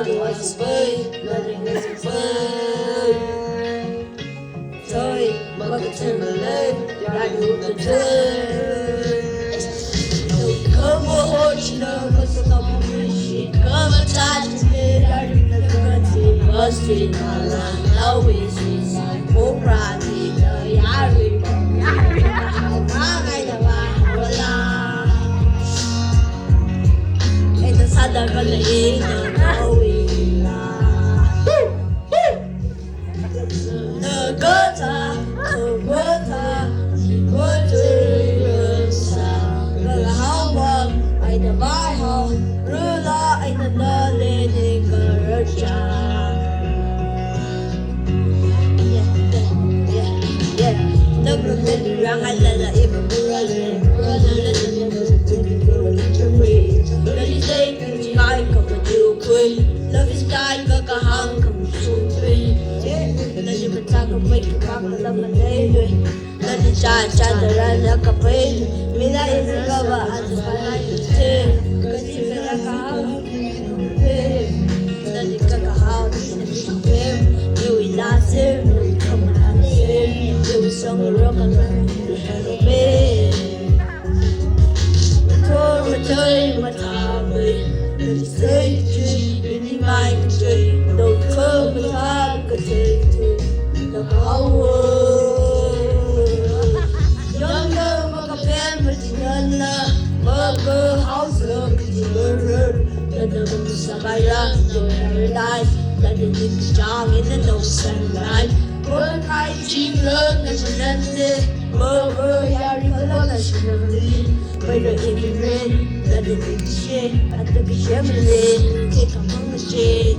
otherwise it's fine, nothing is fine. Thôi, mà cứ thêm mà lên, lại đủ tận chơi. Không có hôn chỉ đâu, có sự không có gì. Có một trái tim để đã được là cơ thể. Mất suy mà là lâu vì suy sai. Cố ra thì đời á rì bồng. Má ngay là bà hồ la. Ê ta xa ta có lý nở lâu vì là. Nở cơ ta, không có ta. Chỉ có chơi rừng xa. Nở là hao bom, anh đã bài hò. Rửa la anh đã nở lên đi cơ rớt cha. Nâng lên lên răng anh là im mà mưa lên. Lên đi dây chỉ ai không có điều quên. Love is dying có cả hàng không xuống thuê. Lên đi mình ta không mấy cái khác là tâm mình đây rồi. Lên đi cha tờ ra ra cà phê. Mình đã yên sẽ có bà ăn thì phải lại được thế. Cái gì phải là cả hàng lên đi cả hàng thì sẽ đi thêm. Yêu ý là xem không mà ăn xem. Yêu ý xong rồi rộng ăn rồi bê. Thôi mà chơi mà thả bê. Lên đi xây chơi, lên đi mai mà chơi. Đầu thơ mà thả cả chơi chơi. Là hào Young girl mà cà phê mà chỉ nhân là. Mơ cơ hào sơ mà chỉ mơ rơ. Lần đầu mình sẽ bay ra rồi paradise. Lần đầu mình strong in the no sunlight. Một ngày chim lớn là chỉ lần đi. Mơ mơ ya đi mơ là chỉ lần đi. Bây giờ in the rain, lần đầu mình share. At the beach mình lên, take a moment shade.